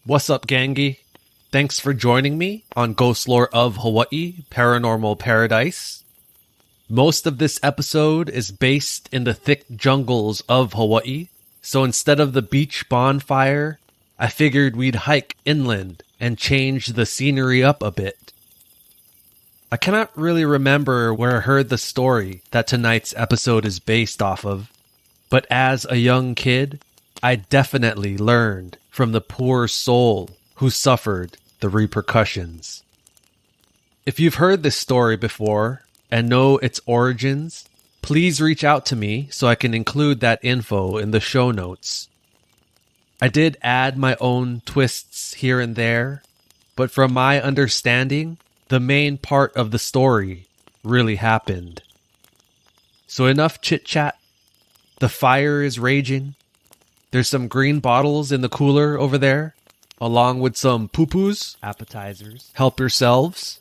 What's up, gangy? Thanks for joining me on Ghostlore of Hawaii, Paranormal Paradise. Most of this episode is based in the thick jungles of Hawaii, so instead of the beach bonfire, I figured we'd hike inland and change the scenery up a bit. I cannot really remember where I heard the story that tonight's episode is based off of, but as a young kid, I definitely learned from the poor soul who suffered the repercussions. If you've heard this story before and know its origins, please reach out to me so I can include that info in the show notes. I did add my own twists here and there, but from my understanding, the main part of the story really happened. So enough chit-chat. The fire is raging. There's some green bottles in the cooler over there, along with some pupus, appetizers. Help yourselves.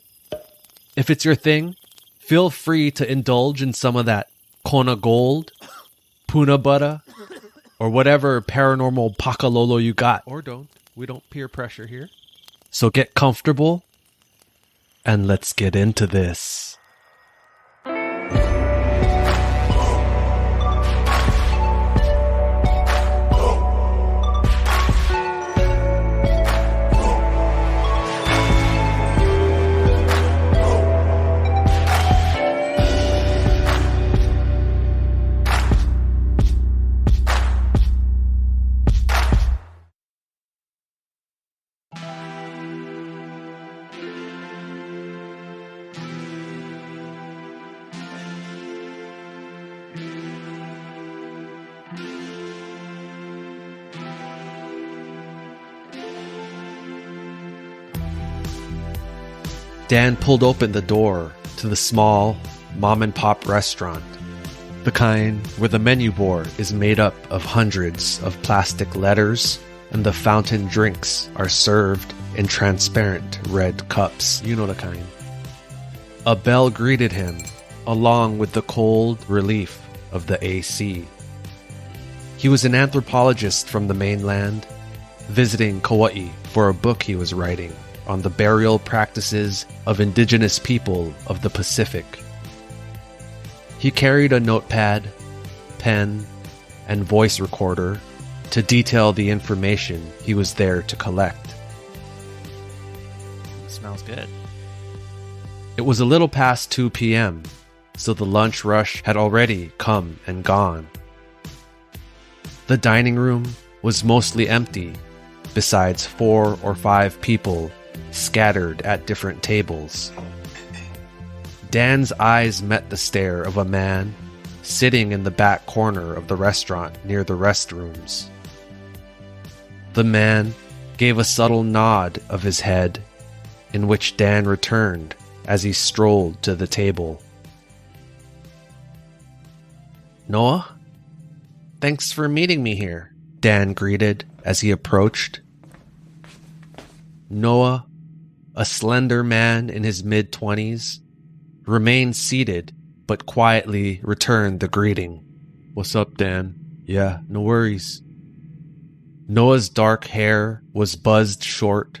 If it's your thing, feel free to indulge in some of that Kona Gold, Puna Butter, or whatever paranormal pakalolo you got. Or don't. We don't peer pressure here. So get comfortable, and let's get into this. Dan pulled open the door to the small mom-and-pop restaurant, the kind where the menu board is made up of hundreds of plastic letters and the fountain drinks are served in transparent red cups. You know the kind. A bell greeted him, along with the cold relief of the AC. He was an anthropologist from the mainland, visiting Kauai for a book he was writing on the burial practices of indigenous people of the Pacific. He carried a notepad, pen, and voice recorder to detail the information he was there to collect. Smells good. It was a little past 2 p.m., so the lunch rush had already come and gone. The dining room was mostly empty, besides 4 or 5 people scattered at different tables. Dan's eyes met the stare of a man sitting in the back corner of the restaurant near the restrooms. The man gave a subtle nod of his head, in which Dan returned as he strolled to the table. "Noah? Thanks for meeting me here," Dan greeted as he approached. Noah, a slender man in his mid-20s, remained seated but quietly returned the greeting. "What's up, Dan? Yeah, no worries." Noah's dark hair was buzzed short,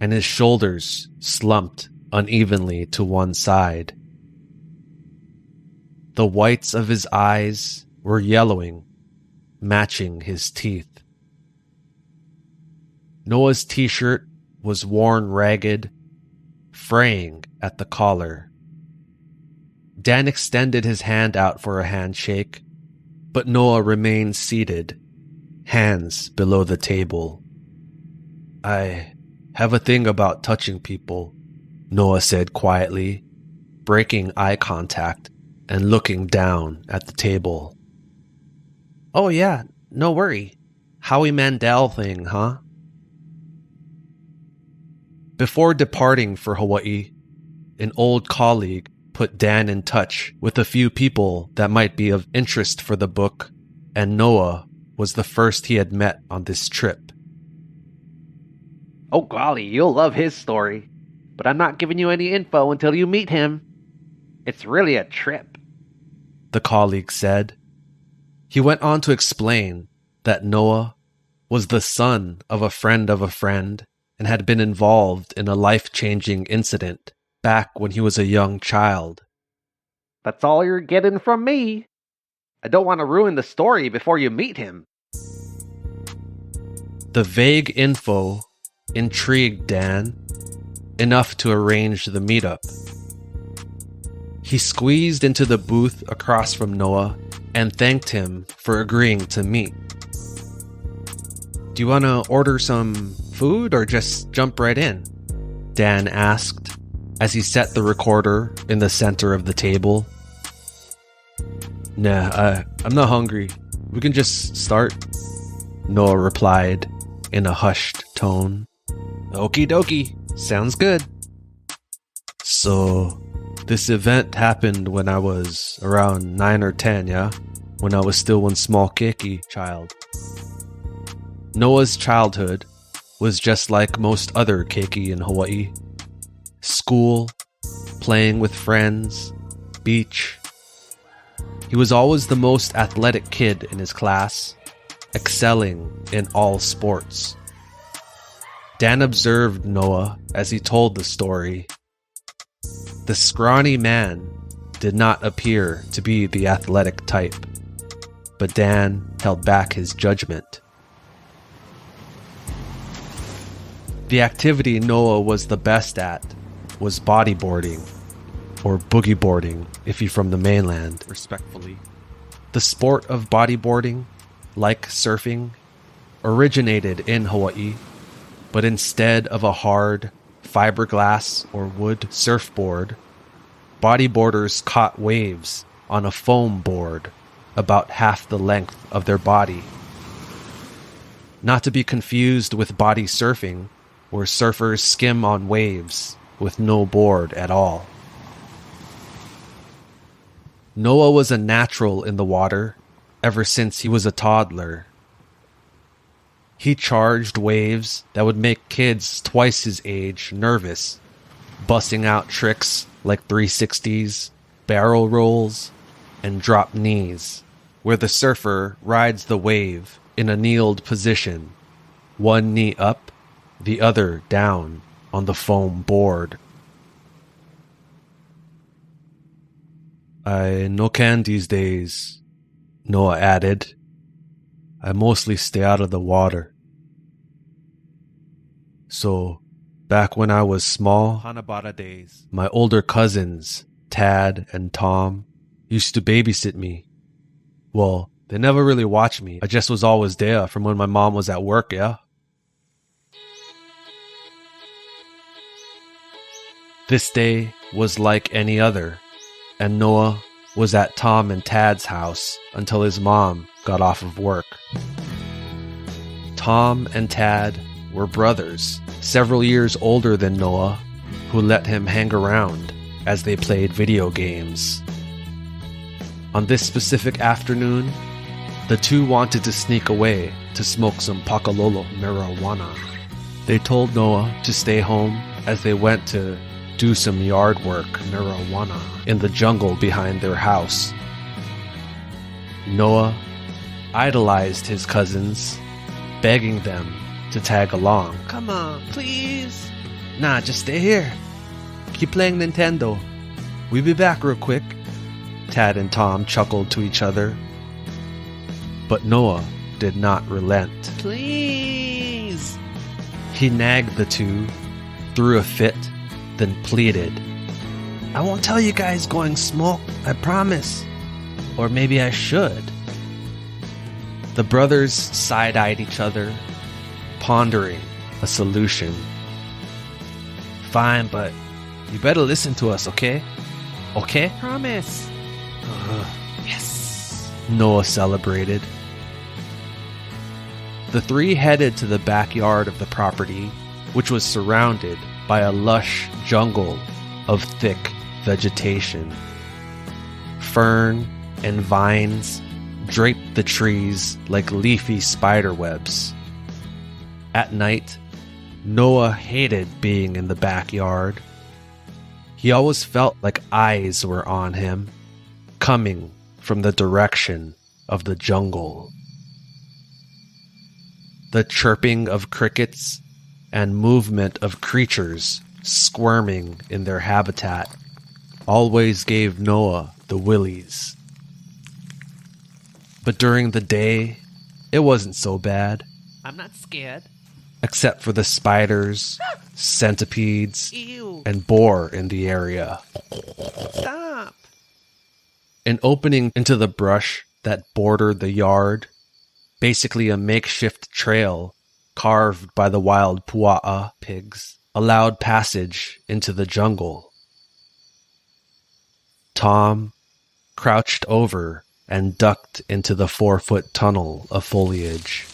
and his shoulders slumped unevenly to one side. The whites of his eyes were yellowing, matching his teeth. Noah's t-shirt was worn ragged, fraying at the collar. Dan extended his hand out for a handshake, but Noah remained seated, hands below the table. "I have a thing about touching people," Noah said quietly, breaking eye contact and looking down at the table. "Oh yeah, no worry. Howie Mandel thing, huh?" Before departing for Hawaii, an old colleague put Dan in touch with a few people that might be of interest for the book, and Noah was the first he had met on this trip. "Oh golly, you'll love his story, but I'm not giving you any info until you meet him. It's really a trip," the colleague said. He went on to explain that Noah was the son of a friend and had been involved in a life-changing incident back when he was a young child. That's all you're getting from me. I don't want to ruin the story before you meet him. The vague info intrigued Dan enough to arrange the meetup. He squeezed into the booth across from Noah and thanked him for agreeing to meet. "Do you want to order some food or just jump right in?" Dan asked as he set the recorder in the center of the table. "Nah, I'm not hungry. We can just start," Noah replied in a hushed tone. "Okie dokie, sounds good." "So, this event happened when I was around 9 or 10, yeah? When I was still one small keiki child." Noah's childhood was just like most other keiki in Hawaii. School, playing with friends, beach. He was always the most athletic kid in his class, excelling in all sports. Dan observed Noah as he told the story. The scrawny man did not appear to be the athletic type, but Dan held back his judgment. The activity Noah was the best at was bodyboarding, or boogie boarding if you're from the mainland, respectfully. The sport of bodyboarding, like surfing, originated in Hawaii, but instead of a hard fiberglass or wood surfboard, bodyboarders caught waves on a foam board about half the length of their body. Not to be confused with body surfing, where surfers skim on waves with no board at all. Noah was a natural in the water ever since he was a toddler. He charged waves that would make kids twice his age nervous, busting out tricks like 360s, barrel rolls, and drop knees, where the surfer rides the wave in a kneeled position, one knee up, the other down on the foam board. "I no can these days," Noah added. "I mostly stay out of the water. So, back when I was small, Hanabata days, my older cousins, Tad and Tom, used to babysit me. Well, they never really watched me. I just was always there from when my mom was at work, yeah? This day was like any other, and Noah was at Tom and Tad's house until his mom got off of work. Tom and Tad were brothers, several years older than Noah, who let him hang around as they played video games. On this specific afternoon, the two wanted to sneak away to smoke some pakalolo marijuana. They told Noah to stay home as they went to do some yard work marijuana in the jungle behind their house. Noah idolized his cousins, begging them to tag along. "Come on, please." "Nah, just stay here. Keep playing Nintendo. We'll be back real quick." Tad and Tom chuckled to each other. But Noah did not relent. "Please." He nagged the two, threw a fit, then pleaded, "I won't tell you guys going smoke, I promise. Or maybe I should." The brothers side-eyed each other, pondering a solution. "Fine, but you better listen to us, okay? Okay? Promise." Yes, Noah celebrated. The three headed to the backyard of the property, which was surrounded by a lush jungle of thick vegetation. Fern and vines draped the trees like leafy spiderwebs. At night, Noah hated being in the backyard. He always felt like eyes were on him, coming from the direction of the jungle. The chirping of crickets and movement of creatures squirming in their habitat always gave Noah the willies. But during the day, it wasn't so bad. I'm not scared. Except for the spiders, centipedes, Ew. and boar in the area. Stop. An opening into the brush that bordered the yard, basically a makeshift trail carved by the wild pua'a pigs, allowed passage into the jungle. Tom crouched over and ducked into the 4-foot tunnel of foliage.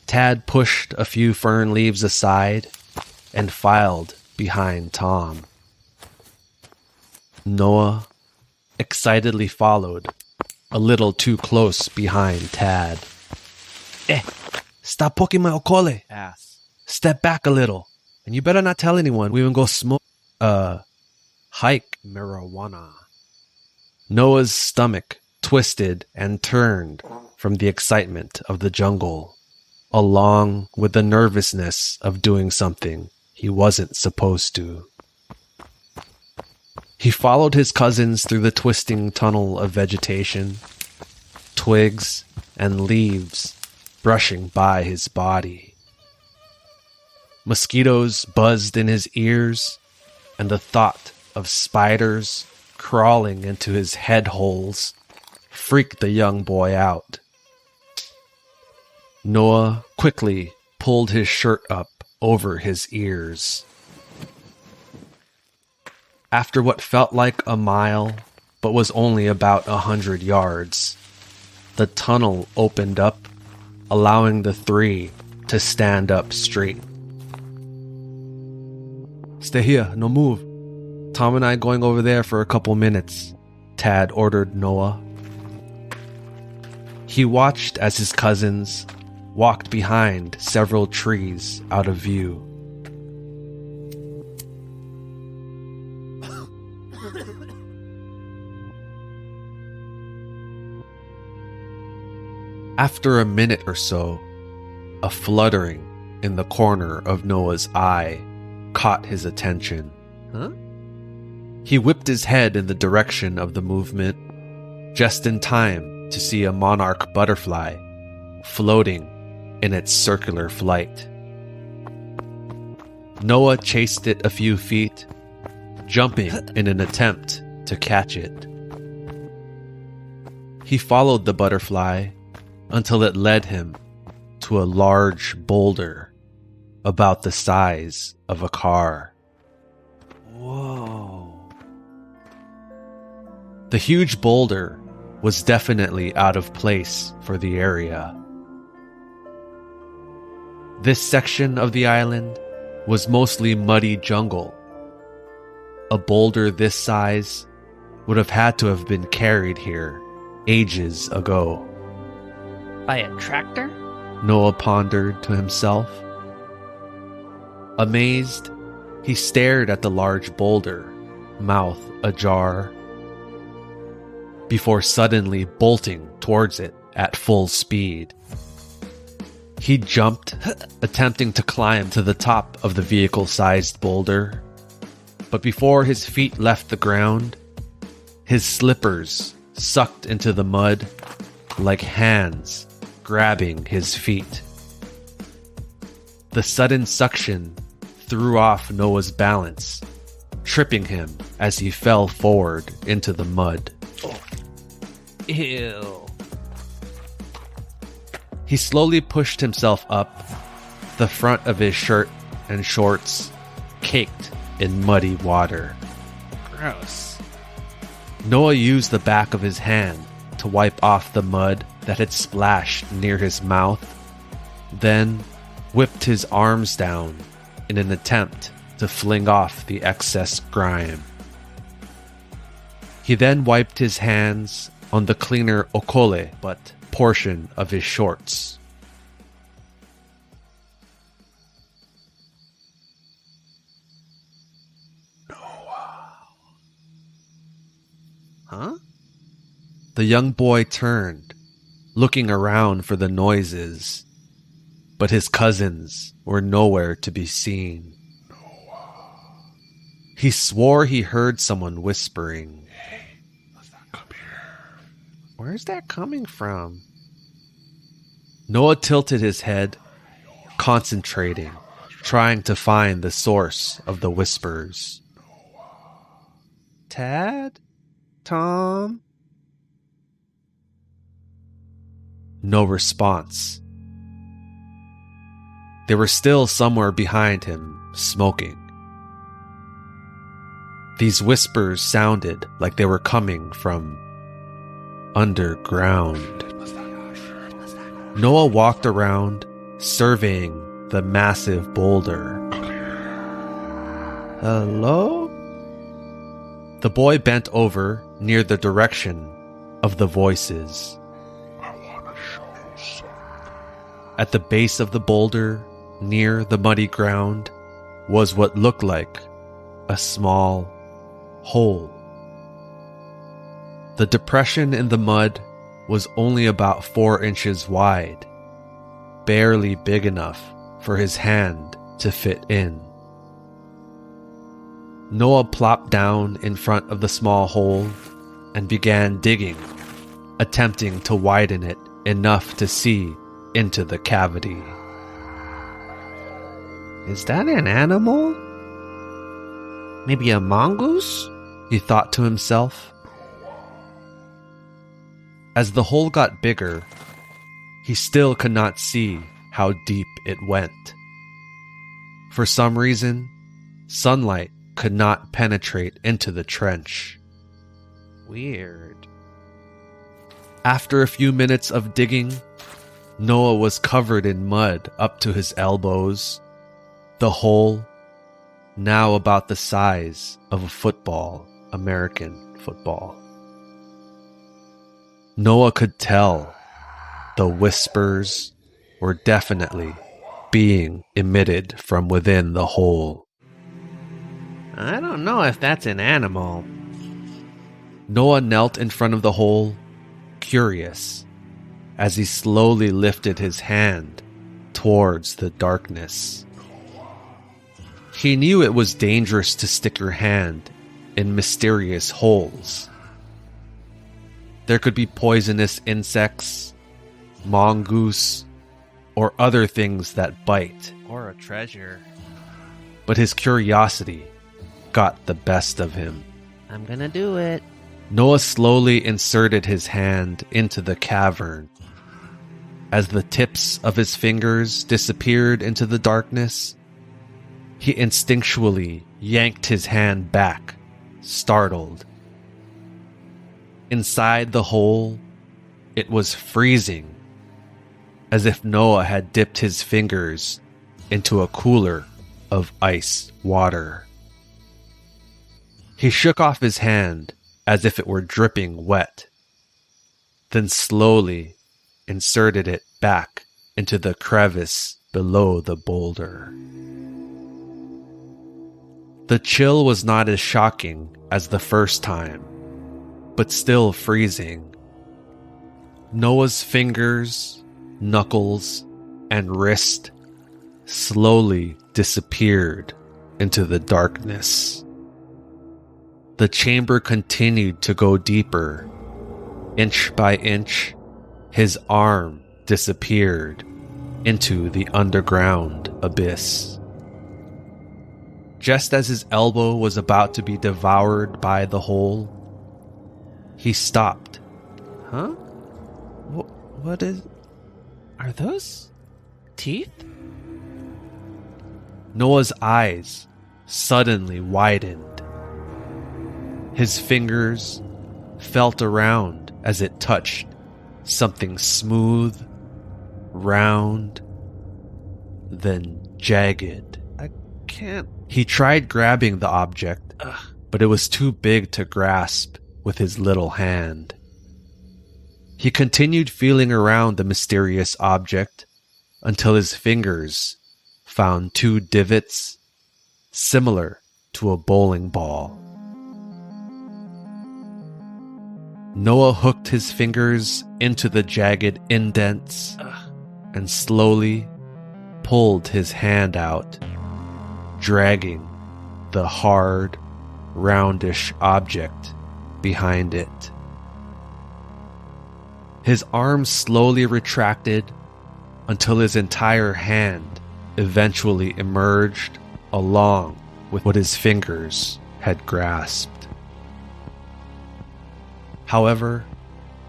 Tad pushed a few fern leaves aside and filed behind Tom. Noah excitedly followed, a little too close behind Tad. Stop poking my okole. Ass. Step back a little. And you better not tell anyone we even go smoke, hike marijuana. Noah's stomach twisted and turned from the excitement of the jungle, along with the nervousness of doing something he wasn't supposed to. He followed his cousins through the twisting tunnel of vegetation, twigs and leaves brushing by his body. Mosquitoes buzzed in his ears, and the thought of spiders crawling into his head holes freaked the young boy out. Noah quickly pulled his shirt up over his ears. After what felt like a mile, but was only about 100 yards, the tunnel opened up, allowing the three to stand up straight. Stay here, no move. Tom and I going over there for a couple minutes, Tad ordered Noah. He watched as his cousins walked behind several trees out of view. After a minute or so, a fluttering in the corner of Noah's eye caught his attention. Huh? He whipped his head in the direction of the movement, just in time to see a monarch butterfly floating in its circular flight. Noah chased it a few feet, jumping in an attempt to catch it. He followed the butterfly until it led him to a large boulder about the size of a car. Whoa. The huge boulder was definitely out of place for the area. This section of the island was mostly muddy jungle. A boulder this size would have had to have been carried here ages ago. By a tractor? Noah pondered to himself. Amazed, he stared at the large boulder, mouth ajar, before suddenly bolting towards it at full speed. He jumped, attempting to climb to the top of the vehicle-sized boulder, but before his feet left the ground, his slippers sucked into the mud like hands grabbing his feet. The sudden suction threw off Noah's balance, tripping him as he fell forward into the mud. Ew. He slowly pushed himself up, the front of his shirt and shorts caked in muddy water. Gross. Noah used the back of his hand to wipe off the mud that had splashed near his mouth, then whipped his arms down in an attempt to fling off the excess grime. He then wiped his hands on the cleaner okole butt portion of his shorts. Noah. Huh? The young boy turned, looking around for the noises, but his cousins were nowhere to be seen. He swore he heard someone whispering, "Hey, let's not come here." Where's that coming from? Noah tilted his head, concentrating, trying to find the source of the whispers. Tad? Tom? No response. They were still somewhere behind him, smoking. These whispers sounded like they were coming from underground. Noah walked around, surveying the massive boulder. Hello? The boy bent over near the direction of the voices. I want to show you something. At the base of the boulder, near the muddy ground, was what looked like a small hole. The depression in the mud was only about 4 inches wide, barely big enough for his hand to fit in. Noah plopped down in front of the small hole and began digging, attempting to widen it enough to see into the cavity. Is that an animal? Maybe a mongoose? He thought to himself. As the hole got bigger, he still could not see how deep it went. For some reason, sunlight could not penetrate into the trench. Weird. After a few minutes of digging, Noah was covered in mud up to his elbows. The hole, now about the size of a football, American football. Noah could tell the whispers were definitely being emitted from within the hole. I don't know if that's an animal. Noah knelt in front of the hole, curious, as he slowly lifted his hand towards the darkness. He knew it was dangerous to stick your hand in mysterious holes. There could be poisonous insects, mongoose, or other things that bite. Or a treasure. But his curiosity got the best of him. I'm gonna do it. Noah slowly inserted his hand into the cavern. As the tips of his fingers disappeared into the darkness, he instinctually yanked his hand back, startled. Inside the hole, it was freezing, as if Noah had dipped his fingers into a cooler of ice water. He shook off his hand as if it were dripping wet, then slowly inserted it back into the crevice below the boulder. The chill was not as shocking as the first time, but still freezing. Noah's fingers, knuckles, and wrist slowly disappeared into the darkness. The chamber continued to go deeper. Inch by inch, his arm disappeared into the underground abyss. Just as his elbow was about to be devoured by the hole, he stopped. Huh? What is... Are those teeth? Noah's eyes suddenly widened. His fingers felt around as it touched something smooth, round, then jagged. I can't... He tried grabbing the object, but it was too big to grasp with his little hand. He continued feeling around the mysterious object until his fingers found 2 divots similar to a bowling ball. Noah hooked his fingers into the jagged indents and slowly pulled his hand out, dragging the hard, roundish object behind it. His arm slowly retracted until his entire hand eventually emerged along with what his fingers had grasped. However,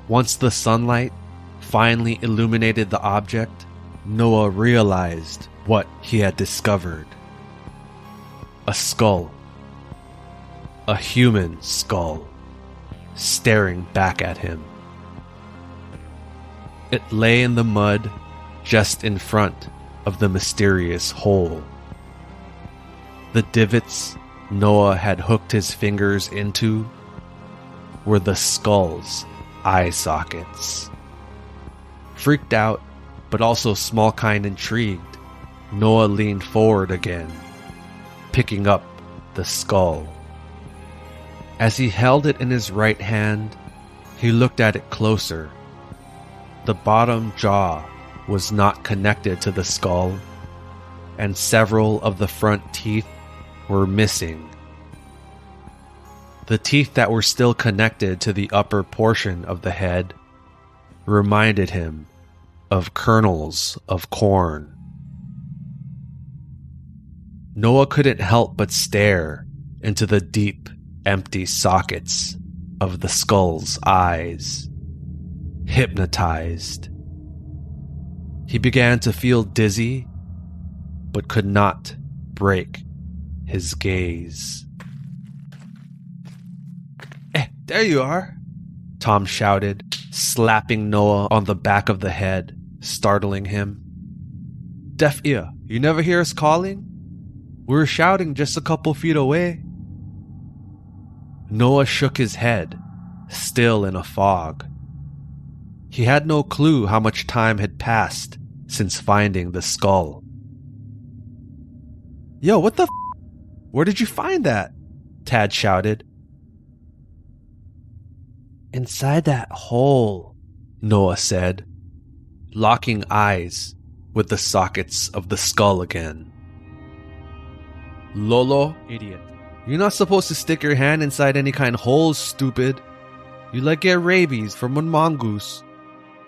once the sunlight finally illuminated the object, Noah realized what he had discovered. A skull. A human skull, staring back at him. It lay in the mud just in front of the mysterious hole. The divots Noah had hooked his fingers into were the skull's eye sockets. Freaked out, but also small-kind intrigued, Noah leaned forward again, picking up the skull. As he held it in his right hand, he looked at it closer. The bottom jaw was not connected to the skull, and several of the front teeth were missing. The teeth that were still connected to the upper portion of the head reminded him of kernels of corn. Noah couldn't help but stare into the deep, empty sockets of the skull's eyes. Hypnotized. He began to feel dizzy, but could not break his gaze. There you are, Tom shouted, slapping Noah on the back of the head, startling him. Deaf ear, you never hear us calling? We were shouting just a couple feet away. Noah shook his head, still in a fog. He had no clue how much time had passed since finding the skull. Yo, what the f***? Where did you find that? Tad shouted. Inside that hole, Noah said, locking eyes with the sockets of the skull again. Lolo, idiot. You're not supposed to stick your hand inside any kind of holes, stupid. You like get rabies from a mongoose.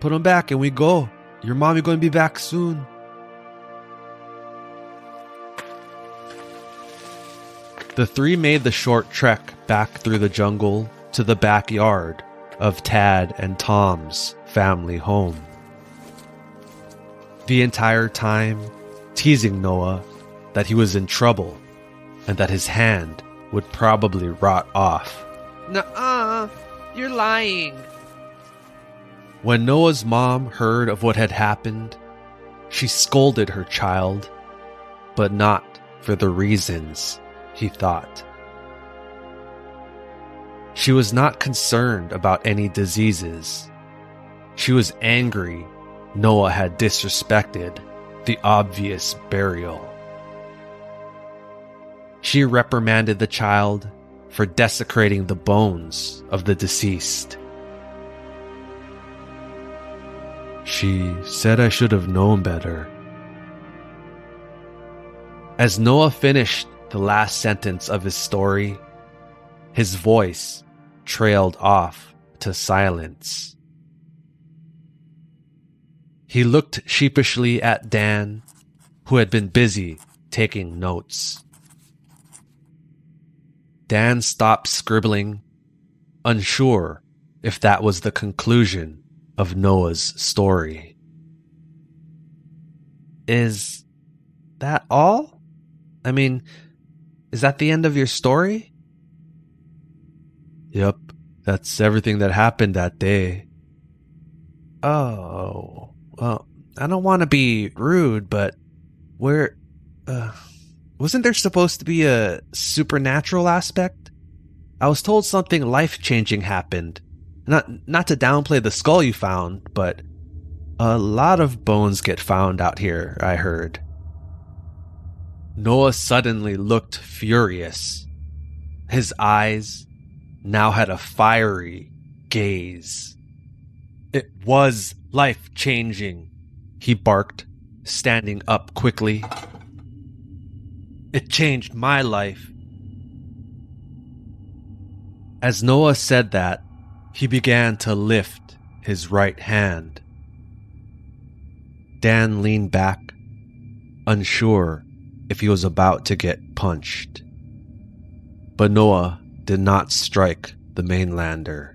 Put them back and we go. Your mommy going to be back soon. The three made the short trek back through the jungle to the backyard of Tad and Tom's family home. The entire time, teasing Noah that he was in trouble and that his hand would probably rot off. Nuh-uh, you're lying. When Noah's mom heard of what had happened, she scolded her child, but not for the reasons he thought. She was not concerned about any diseases. She was angry Noah had disrespected the obvious burial. She reprimanded the child for desecrating the bones of the deceased. She said I should have known better. As Noah finished the last sentence of his story, his voice trailed off to silence. He looked sheepishly at Dan, who had been busy taking notes. Dan stopped scribbling, unsure if that was the conclusion of Noah's story. Is that all? I mean, is that the end of your story? Yep, that's everything that happened that day. Oh, well, I don't want to be rude, but wasn't there supposed to be a supernatural aspect? I was told something life-changing happened. Not to downplay the skull you found, but a lot of bones get found out here, I heard. Noah suddenly looked furious. His eyes now had a fiery, gaze. It was life-changing, he barked, standing up quickly. It changed my life. As Noah said that, he began to lift his right hand. Dan leaned back, unsure if he was about to get punched. But Noah did not strike the mainlander.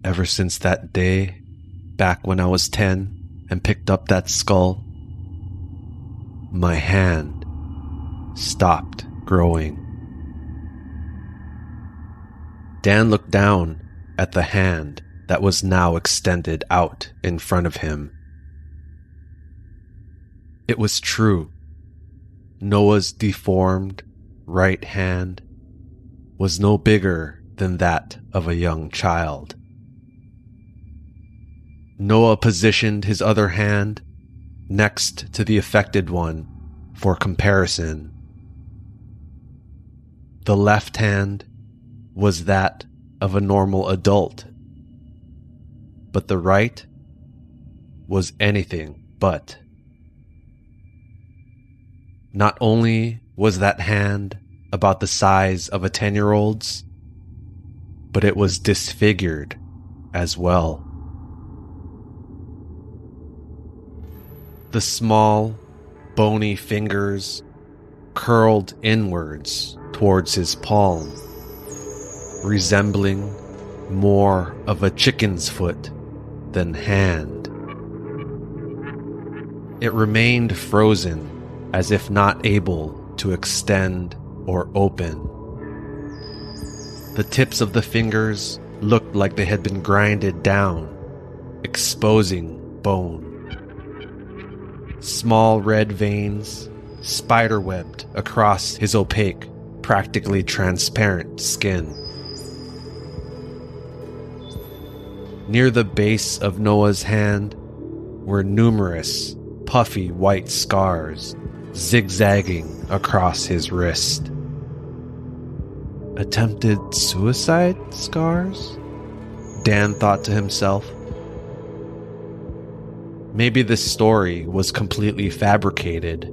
Ever since that day, back when I was 10 and picked up that skull, my hand stopped growing. Dan looked down at the hand that was now extended out in front of him. It was true. Noah's deformed right hand was no bigger than that of a young child. Noah positioned his other hand next to the affected one for comparison. The left hand was that of a normal adult, but the right was anything but. Not only was that hand about the size of a 10-year-old's, but it was disfigured as well. The small, bony fingers curled inwards towards his palm, resembling more of a chicken's foot than hand. It remained frozen, as if not able to extend or open. The tips of the fingers looked like they had been grinded down, exposing bone. Small red veins spiderwebbed across his opaque, practically transparent skin. Near the base of Noah's hand were numerous puffy white scars zigzagging across his wrist. Attempted suicide scars? Dan thought to himself. Maybe this story was completely fabricated,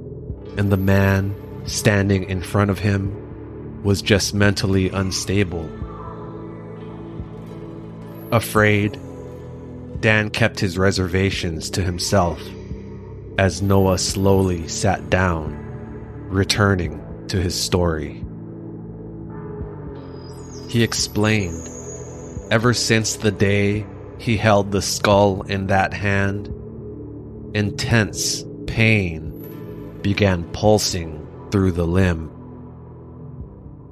and the man standing in front of him was just mentally unstable. Afraid, Dan kept his reservations to himself as Noah slowly sat down, returning to his story. He explained, ever since the day he held the skull in that hand, intense pain began pulsing through the limb.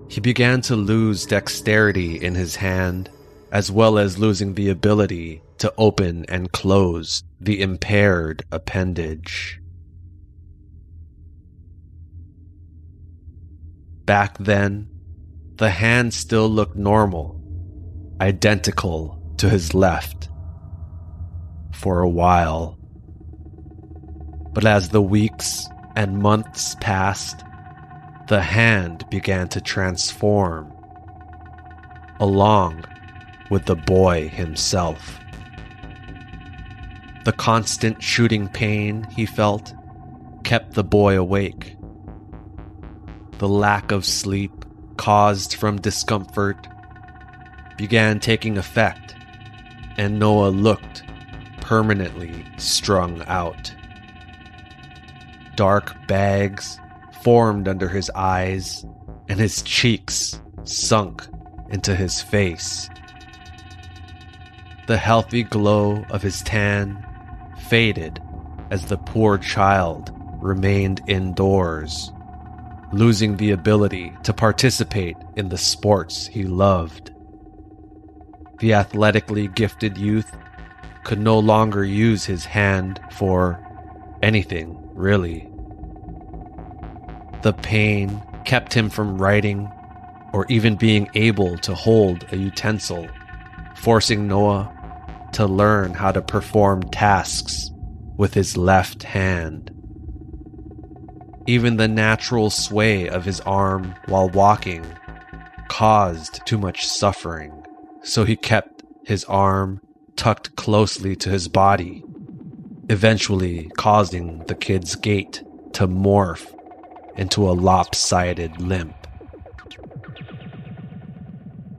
He began to lose dexterity in his hand, as well as losing the ability to open and close the impaired appendage. Back then, the hand still looked normal, identical to his left, for a while. But as the weeks and months passed, the hand began to transform, along with the boy himself. The constant shooting pain he felt kept the boy awake. The lack of sleep caused from discomfort began taking effect, and Noah looked permanently strung out. Dark bags formed under his eyes, and his cheeks sunk into his face. The healthy glow of his tan faded as the poor child remained indoors, losing the ability to participate in the sports he loved. The athletically gifted youth could no longer use his hand for anything, really. The pain kept him from writing or even being able to hold a utensil, forcing Noah to learn how to perform tasks with his left hand. Even the natural sway of his arm while walking caused too much suffering, so he kept his arm tucked closely to his body, eventually causing the kid's gait to morph into a lopsided limp.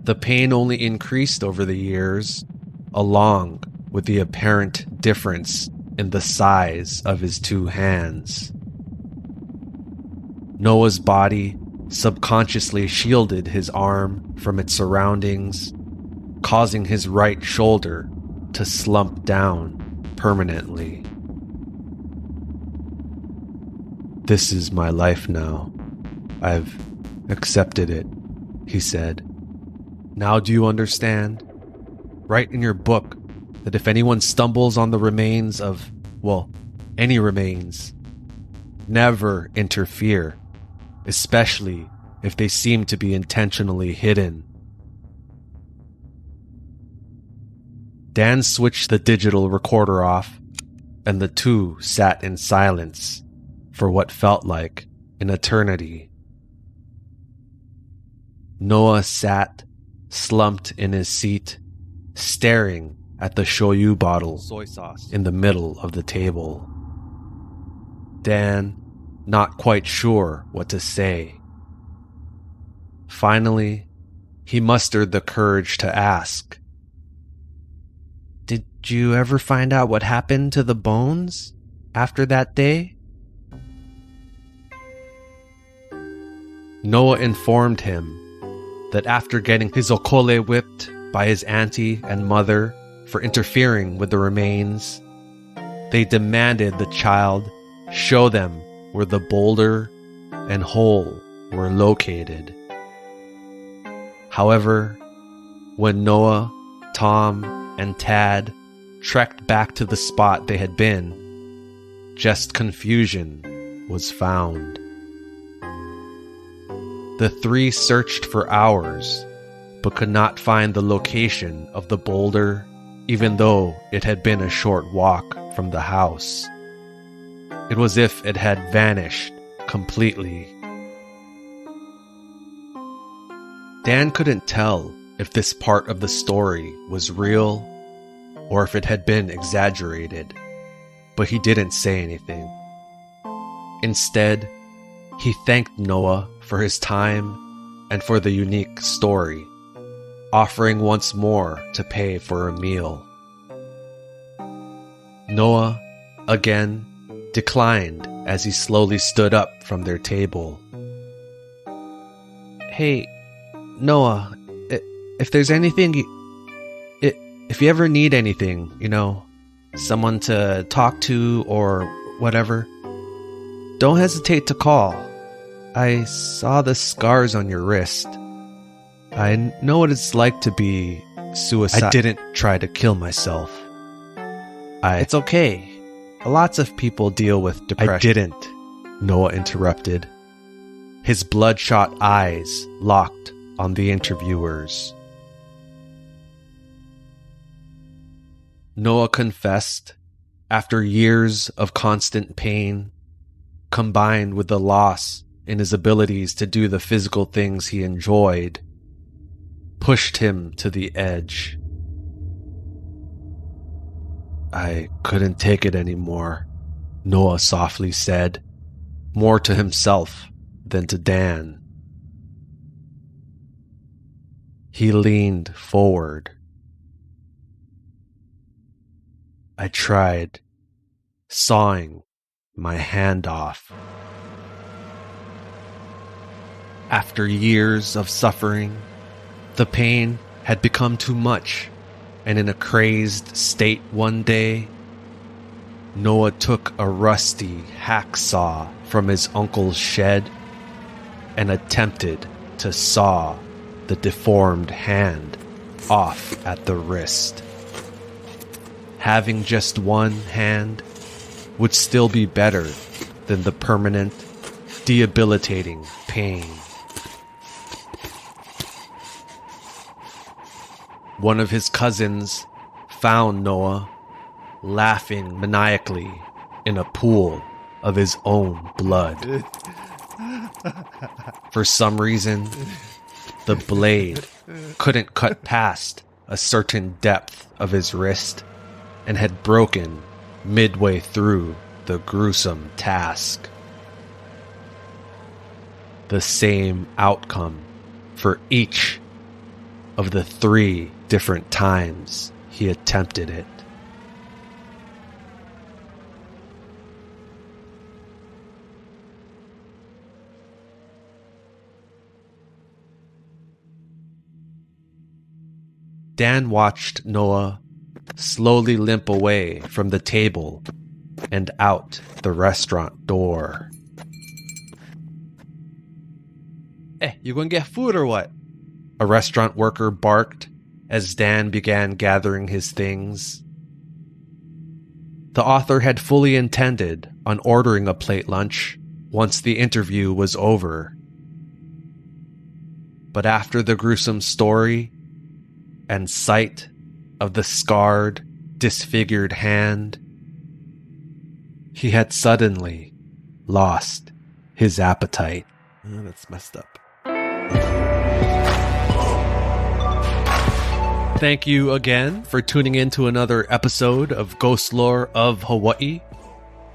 The pain only increased over the years, along with the apparent difference in the size of his two hands. Noah's body subconsciously shielded his arm from its surroundings, causing his right shoulder to slump down permanently. "This is my life now. I've accepted it," he said. "Now do you understand? Write in your book that if anyone stumbles on the remains of, well, any remains, never interfere, especially if they seem to be intentionally hidden." Dan switched the digital recorder off, and the two sat in silence for what felt like an eternity. Noah sat, slumped in his seat, staring at the shoyu bottle soy sauce in the middle of the table. Dan, not quite sure what to say. Finally, he mustered the courage to ask, "Did you ever find out what happened to the bones after that day?" Noah informed him that after getting his okole whipped by his auntie and mother for interfering with the remains, they demanded the child show them where the boulder and hole were located. However, when Noah, Tom, and Tad trekked back to the spot they had been, just confusion was found. The three searched for hours, but could not find the location of the boulder, even though it had been a short walk from the house. It was as if it had vanished completely. Dan couldn't tell if this part of the story was real or if it had been exaggerated, but he didn't say anything. Instead, he thanked Noah for his time and for the unique story, offering once more to pay for a meal. Noah, again, declined as he slowly stood up from their table. "Hey, Noah, if there's anything, if you ever need anything, someone to talk to or whatever, don't hesitate to call. I saw the scars on your wrist. I know what it's like to be suicidal. I didn't try to kill myself. It's okay. Lots of people deal with depression." "I didn't," Noah interrupted. His bloodshot eyes locked on the interviewers. Noah confessed, after years of constant pain, combined with the loss in his abilities to do the physical things he enjoyed, pushed him to the edge. "I couldn't take it anymore," Noah softly said, more to himself than to Dan. He leaned forward. "I tried sawing my hand off. After years of suffering, the pain had become too much, and in a crazed state one day, Noah took a rusty hacksaw from his uncle's shed and attempted to saw the deformed hand off at the wrist. Having just one hand would still be better than the permanent, debilitating pain. One of his cousins found Noah laughing maniacally in a pool of his own blood. For some reason, The blade couldn't cut past a certain depth of his wrist and had broken midway through the gruesome task. The same outcome for each of the 3 different times he attempted it. Dan watched Noah slowly limp away from the table and out the restaurant door. Hey, you gonna get food or what? A restaurant worker barked as Dan began gathering his things. The author had fully intended on ordering a plate lunch once the interview was over. But after the gruesome story and sight of the scarred, disfigured hand, he had suddenly lost his appetite. Oh, that's messed up. Thank you again for tuning in to another episode of Ghostlore of Hawaii.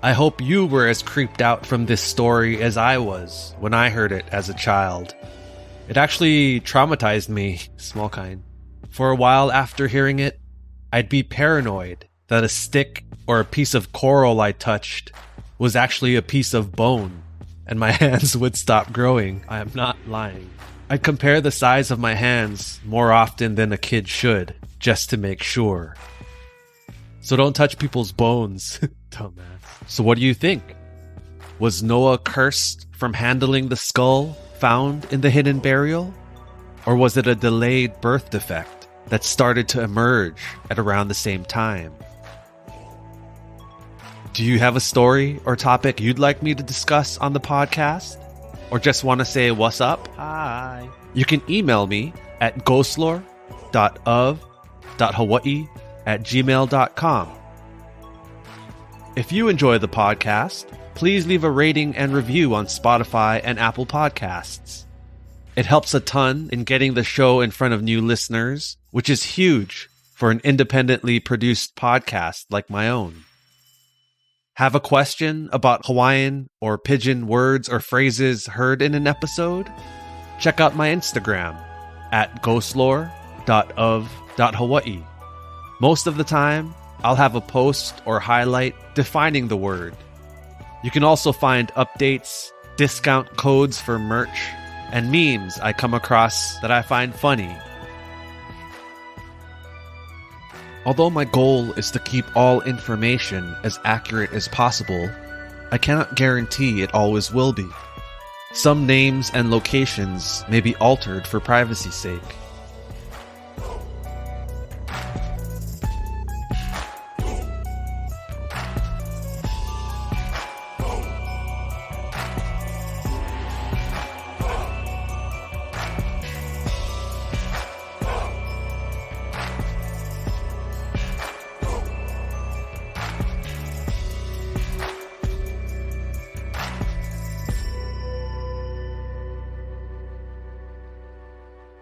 I hope you were as creeped out from this story as I was when I heard it as a child. It actually traumatized me, small kind. For a while after hearing it, I'd be paranoid that a stick or a piece of coral I touched was actually a piece of bone, and my hands would stop growing. I am not lying. I'd compare the size of my hands more often than a kid should, just to make sure. So don't touch people's bones, dumbass. So what do you think? Was Noah cursed from handling the skull found in the hidden burial? Or was it a delayed birth defect that started to emerge at around the same time? Do you have a story or topic you'd like me to discuss on the podcast? Or just want to say what's up? Hi. You can email me at ghostlore.of.hawaii@gmail.com. If you enjoy the podcast, please leave a rating and review on Spotify and Apple Podcasts. It helps a ton in getting the show in front of new listeners, which is huge for an independently produced podcast like my own. Have a question about Hawaiian or pidgin words or phrases heard in an episode? Check out my Instagram at ghostlore.of.hawaii. Most of the time, I'll have a post or highlight defining the word. You can also find updates, discount codes for merch, and memes I come across that I find funny. Although my goal is to keep all information as accurate as possible, I cannot guarantee it always will be. Some names and locations may be altered for privacy's sake.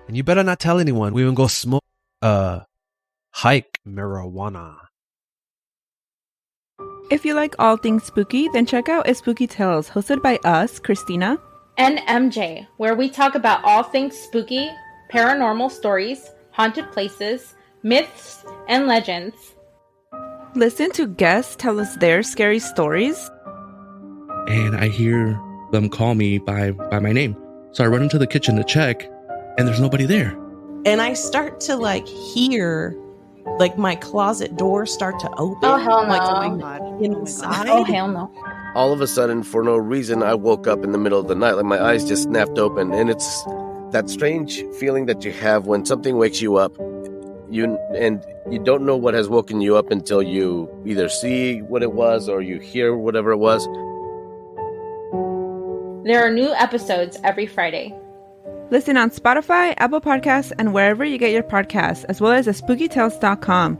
And you better not tell anyone. We even go smoke, hike marijuana. If you like all things spooky, then check out A Spooky Tales, hosted by us, Christina and MJ, where we talk about all things spooky, paranormal stories, haunted places, myths, and legends. Listen to guests tell us their scary stories. And I hear them call me by my name. So I run into the kitchen to check, and there's nobody there. And I start to hear my closet door start to open. Oh, hell no. Going inside. Oh, hell no. All of a sudden, for no reason, I woke up in the middle of the night. My eyes just snapped open. And it's that strange feeling that you have when something wakes you up. You don't know what has woken you up until you either see what it was or you hear whatever it was. There are new episodes every Friday. Listen on Spotify, Apple Podcasts, and wherever you get your podcasts, as well as spookytales.com.